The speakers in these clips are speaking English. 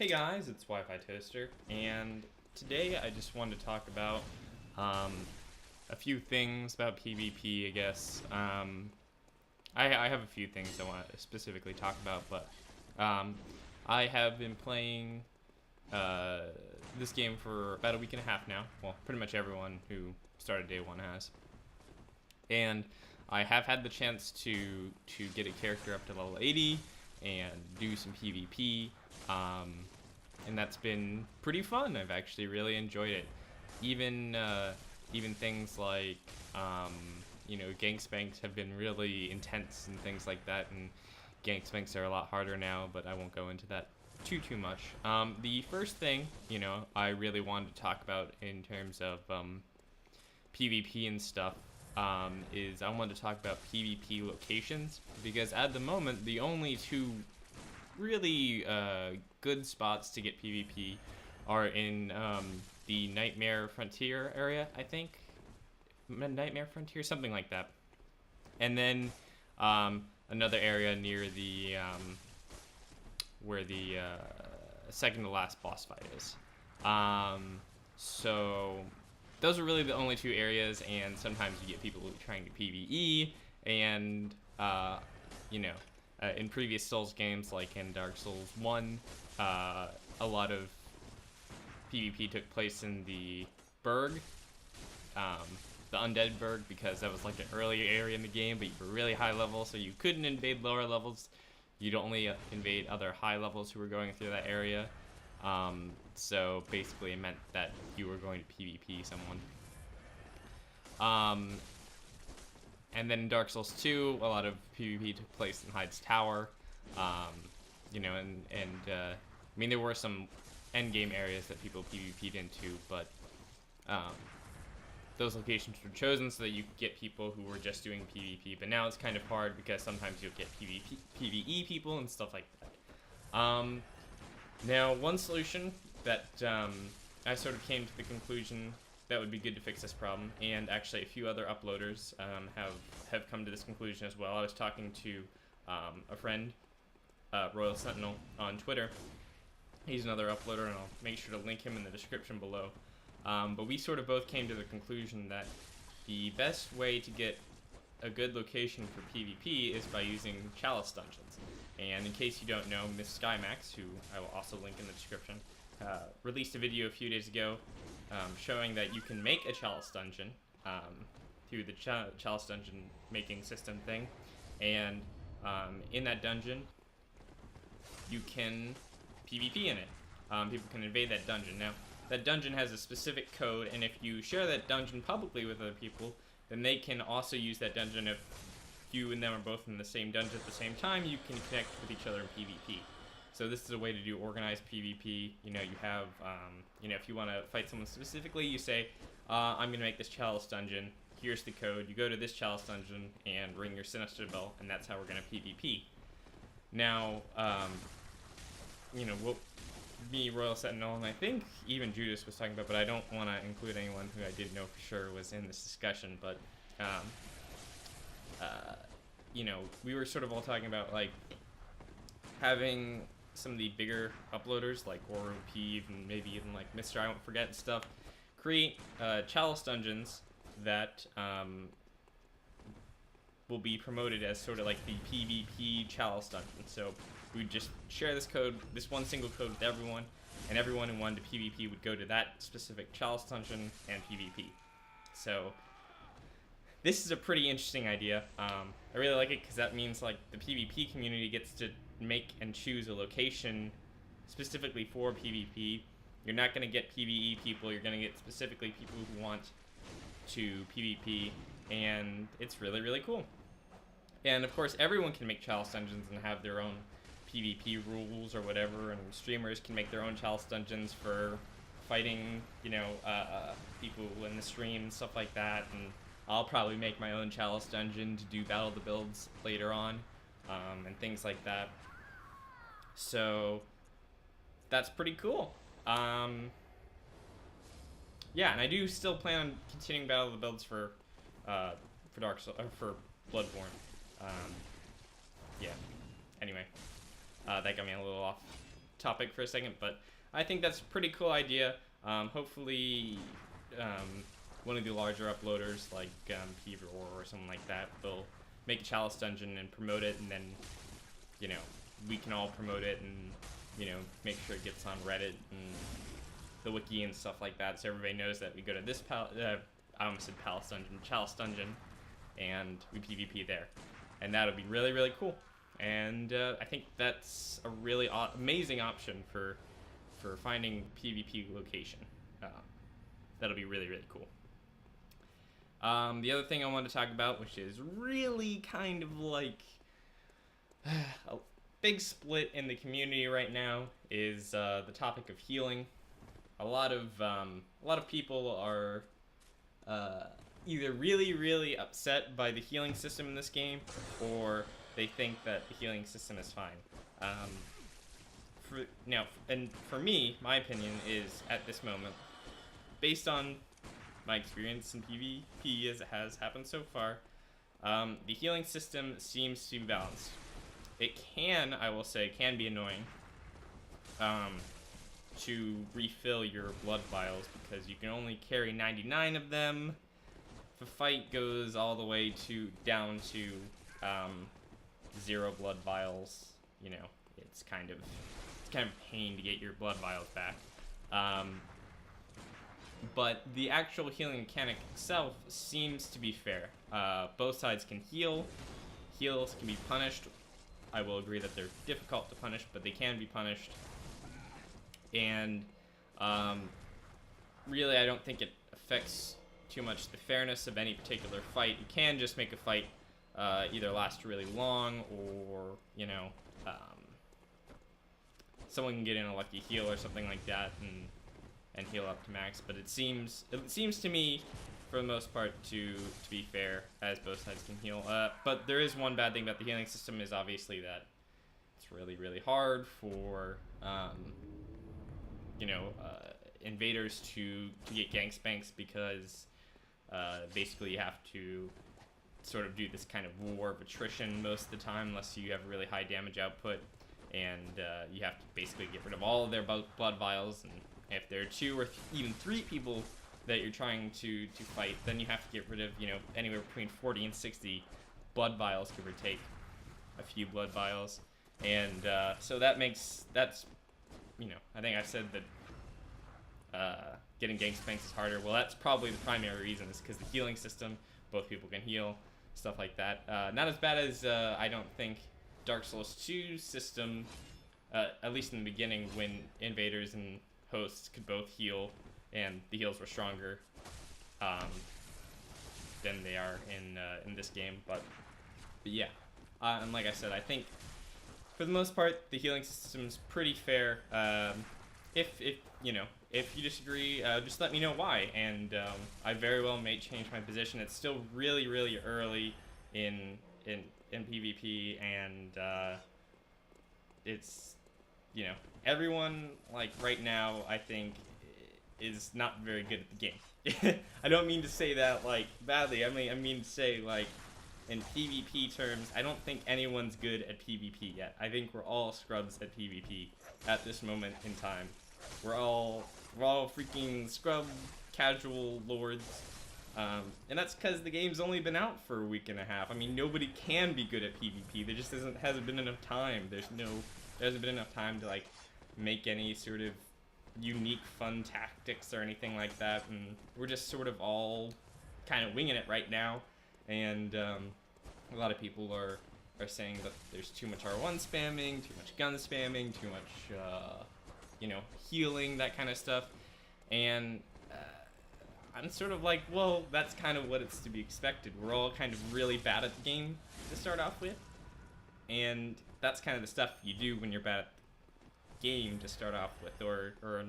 Hey guys, it's Wi-Fi Toaster, and today I just wanted to talk about a few things about PvP, I guess. I have a few things I want to specifically talk about, but I have been playing this game for about a week and a half now. Well, pretty much everyone who started day one has. And I have had the chance to get a character up to level 80 and do some PvP. And that's been pretty fun. I've actually really enjoyed it. Even things like gank spanks have been really intense and things like that. And gank spanks are a lot harder now, but I won't go into that too much. The first thing I really wanted to talk about in terms of PvP and stuff is I wanted to talk about PvP locations, because at the moment the only two really good spots to get PvP are in the Nightmare Frontier area, I think. Nightmare Frontier, something like that. And then another area near the where the second to last boss fight is. So those are really the only two areas, and sometimes you get people trying to PvE, and in previous Souls games, like in Dark Souls 1, a lot of PvP took place in the Burg, the Undead Burg, because that was like an early area in the game, but you were really high level, so you couldn't invade lower levels. You'd only invade other high levels who were going through that area. So basically it meant that you were going to PvP someone. And then in Dark Souls 2, a lot of PvP took place in Hyde's Tower. I mean, there were some endgame areas that people PvP'd into, but those locations were chosen so that you could get people who were just doing PvP. But now it's kind of hard because sometimes you'll get PvE people and stuff like that. Now, one solution that I sort of came to the conclusion that would be good to fix this problem, and actually a few other uploaders have come to this conclusion as well. I was talking to a friend, Royal Sentinel, on Twitter. He's another uploader, and I'll make sure to link him in the description below. But we sort of both came to the conclusion that the best way to get a good location for PvP is by using Chalice Dungeons. And in case you don't know, Miss Skymax, who I will also link in the description, released a video a few days ago showing that you can make a Chalice Dungeon through the Chalice Dungeon making system thing. And in that dungeon, you can PvP in it. People can invade that dungeon. Now, that dungeon has a specific code, and if you share that dungeon publicly with other people, then they can also use that dungeon. If you and them are both in the same dungeon at the same time, you can connect with each other in PvP. So this is a way to do organized PvP. You have, if you want to fight someone specifically, you say, I'm going to make this Chalice Dungeon. Here's the code. You go to this Chalice Dungeon and ring your Sinister Bell, and that's how we're going to PvP. Now, what me, Royal Sentinel, and I think even Judas was talking about, but I don't want to include anyone who I didn't know for sure was in this discussion, but, we were sort of all talking about, like, having some of the bigger uploaders, like Oro Peeve and maybe even like Mr. I Won't Forget and stuff, create Chalice Dungeons that will be promoted as sort of like the PvP Chalice Dungeon. So we'd just share this code, this one single code with everyone, and everyone who wanted to PvP would go to that specific Chalice Dungeon and PvP. So this is a pretty interesting idea. I really like it because that means like the PvP community gets to make and choose a location specifically for PvP. You're not going to get PvE people, you're going to get specifically people who want to PvP, and it's really, really cool. And of course, everyone can make Chalice Dungeons and have their own PvP rules or whatever, and streamers can make their own Chalice Dungeons for fighting, people in the stream and stuff like that, and I'll probably make my own Chalice Dungeon to do Battle of the Builds later on, and things like that. So that's pretty cool. Yeah, and I do still plan on continuing Battle of the Builds for Dark Souls, or for Bloodborne. Yeah. Anyway, that got me a little off topic for a second, but I think that's a pretty cool idea. Hopefully, one of the larger uploaders like Peter or something like that will make a chalice dungeon and promote it, and then, you know, we can all promote it and, you know, make sure it gets on Reddit and the wiki and stuff like that, so everybody knows that we go to this I almost said chalice dungeon, and we PvP there, and that'll be really, really cool. And I think that's a really amazing option for finding PvP location. That'll be really, really cool. The other thing I want to talk about, which is really kind of like a big split in the community right now, is the topic of healing. A lot of people are either really, really upset by the healing system in this game, or they think that the healing system is fine. For me, my opinion is, at this moment, based on my experience in PvP as it has happened so far, the healing system seems to be balanced. It can, I will say, can be annoying to refill your blood vials, because you can only carry 99 of them. If a fight goes all the way down to 0 blood vials, you know, it's kind of a pain to get your blood vials back. But the actual healing mechanic itself seems to be fair. Both sides can heal. Heals can be punished. I will agree that they're difficult to punish, but they can be punished. And really, I don't think it affects too much the fairness of any particular fight. You can just make a fight either last really long, or, you know, someone can get in a lucky heal or something like that and heal up to max. But it seems to me, for the most part, to be fair, as both sides can heal. But there is one bad thing about the healing system, is obviously that it's really, really hard for invaders to get gank spanks, because basically you have to sort of do this kind of war of attrition most of the time, unless you have really high damage output, and you have to basically get rid of all of their blood vials. And if there are 2 or even 3 people that you're trying to fight, then you have to get rid of, you know, anywhere between 40 and 60 blood vials, give or take a few blood vials. And so that's, you know, I think I said that getting gank spanks is harder. Well, that's probably the primary reason, is because the healing system, both people can heal, stuff like that. Not as bad as I don't think Dark Souls 2's system, at least in the beginning, when invaders and hosts could both heal, and the heals were stronger than they are in this game. But yeah, and like I said, I think for the most part the healing system's pretty fair. If you disagree, just let me know why, and I very well may change my position. It's still really, really early in PvP, and it's, you know, everyone, like, right now, I think, is not very good at the game. I don't mean to say that, like, badly. I mean to say, like, in PvP terms, I don't think anyone's good at PvP yet. I think we're all scrubs at PvP at this moment in time. We're all freaking scrub casual lords. And that's because the game's only been out for a week and a half. I mean, nobody can be good at PvP. There just hasn't been enough time. There hasn't been enough time to, like, make any sort of unique fun tactics or anything like that, and we're just sort of all kind of winging it right now. And a lot of people are saying that there's too much R1 spamming, too much gun spamming, too much healing, that kind of stuff. And I'm sort of like, well, that's kind of what it's to be expected. We're all kind of really bad at the game to start off with, and that's kind of the stuff you do when you're bad at the game to start off with, or a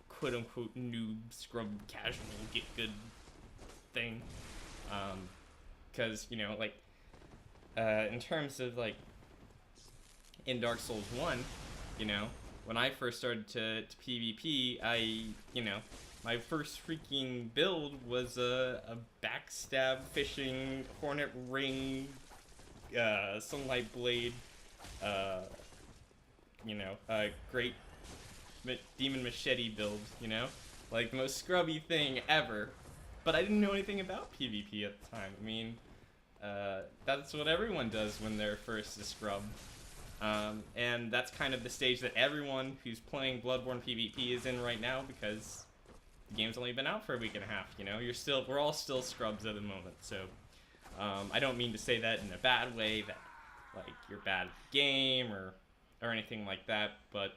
quote-unquote noob, scrub, casual, get good thing. Because, you know, like, in terms of, like, in Dark Souls 1, you know, when I first started to PvP, my first freaking build was a backstab fishing hornet ring, sunlight blade, great demon machete build, you know? Like, the most scrubby thing ever. But I didn't know anything about PvP at the time. I mean, that's what everyone does when they're first a scrub. And that's kind of the stage that everyone who's playing Bloodborne PvP is in right now, because the game's only been out for a week and a half, you know? We're all still scrubs at the moment, so I don't mean to say that in a bad way, that like you're bad at the game or anything like that, but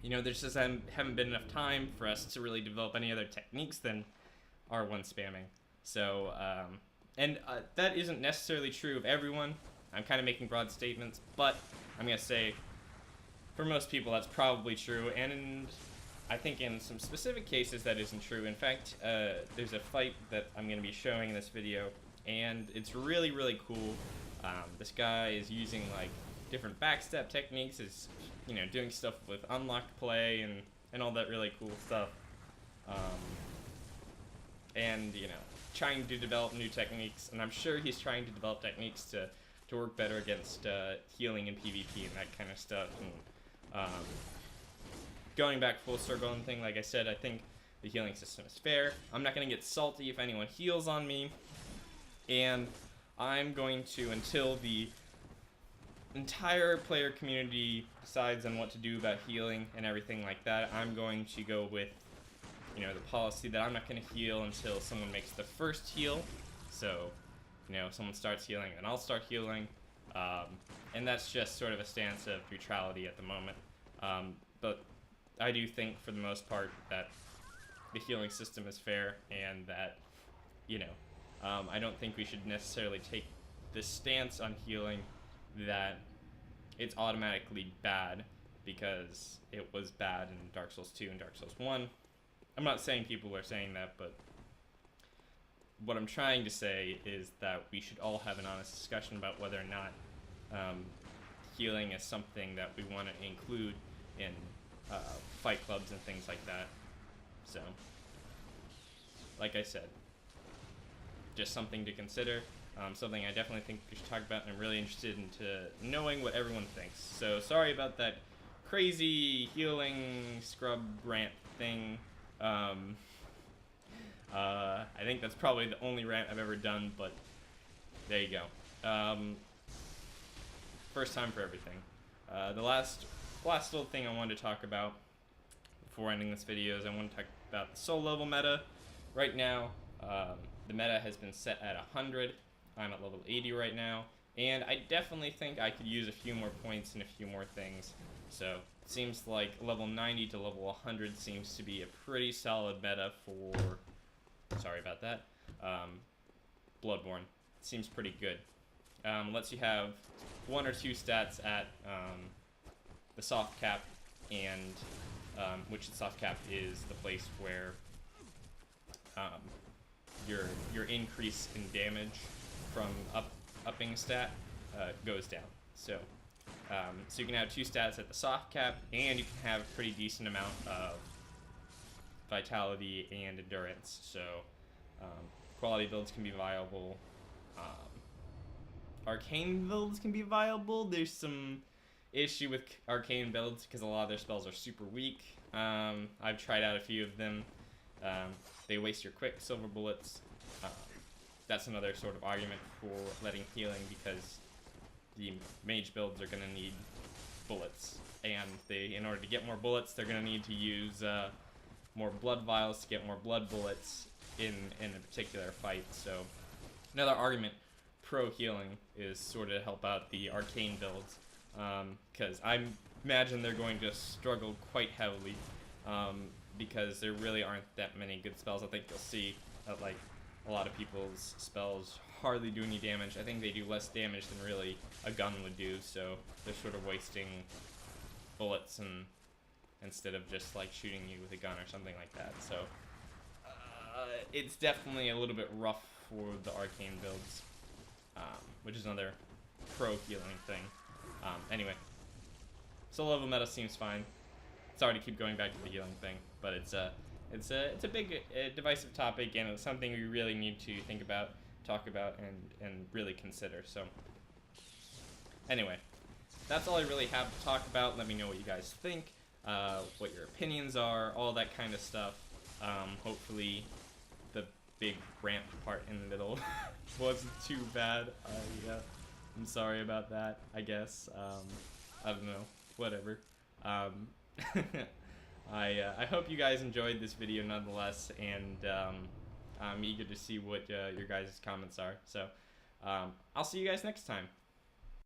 you know, there just haven't been enough time for us to really develop any other techniques than R1 spamming. So, that isn't necessarily true of everyone. I'm kind of making broad statements, but I'm gonna say for most people that's probably true, and I think in some specific cases that isn't true. In fact, there's a fight that I'm going to be showing in this video, and it's really, really cool. This guy is using like different backstep techniques, is, you know, doing stuff with unlocked play and all that really cool stuff. And, you know, trying to develop new techniques, and I'm sure he's trying to develop techniques to work better against healing in PvP and that kind of stuff. And going back full circle and thing, like I said, I think the healing system is fair. I'm not going to get salty if anyone heals on me, and I'm going to, until the entire player community decides on what to do about healing and everything like that, I'm going to go with, you know, the policy that I'm not going to heal until someone makes the first heal. So, you know, if someone starts healing, then I'll start healing, and that's just sort of a stance of neutrality at the moment. But I do think, for the most part, that the healing system is fair, and that, you know, I don't think we should necessarily take this stance on healing that it's automatically bad because it was bad in Dark Souls 2 and Dark Souls 1. I'm not saying people are saying that, but what I'm trying to say is that we should all have an honest discussion about whether or not healing is something that we want to include in fight clubs and things like that. So, like I said, just something to consider, something I definitely think we should talk about, and I'm really interested into knowing what everyone thinks. So sorry about that crazy healing scrub rant thing. I think that's probably the only rant I've ever done, but there you go. First time for everything. The last little thing I wanted to talk about before ending this video is I want to talk about the soul level meta. Right now, the meta has been set at 100. I'm at level 80 right now, and I definitely think I could use a few more points and a few more things. So it seems like level 90 to level 100 seems to be a pretty solid meta for, sorry about that, Bloodborne. It seems pretty good. Lets you have 1 or 2 stats at the soft cap, and which the soft cap is the place where your increase in damage from upping stat goes down. So so you can have 2 stats at the soft cap, and you can have a pretty decent amount of vitality and endurance. So quality builds can be viable. Arcane builds can be viable. There's some issue with arcane builds because a lot of their spells are super weak. I've tried out a few of them. They waste your quick silver bullets. That's another sort of argument for letting healing, because the mage builds are going to need bullets, and in order to get more bullets, they're going to need to use more blood vials to get more blood bullets in a particular fight. So another argument pro healing is sort of to help out the arcane builds, because I imagine they're going to struggle quite heavily, because there really aren't that many good spells. I think you'll see that, like, a lot of people's spells hardly do any damage. I think they do less damage than really a gun would do, so they're sort of wasting bullets and instead of just like shooting you with a gun or something like that. So it's definitely a little bit rough for the arcane builds, which is another pro healing thing. Anyway, soul level meta seems fine. Sorry to keep going back to the healing thing, but it's a big divisive topic, and it's something we really need to think about, talk about, and really consider. So anyway, that's all I really have to talk about. Let me know what you guys think. what your opinions are, all that kind of stuff. Hopefully the big rant part in the middle wasn't too bad. I'm sorry about that, I guess. I don't know, whatever. I hope you guys enjoyed this video nonetheless, and I'm eager to see what your guys' comments are. So I'll see you guys next time.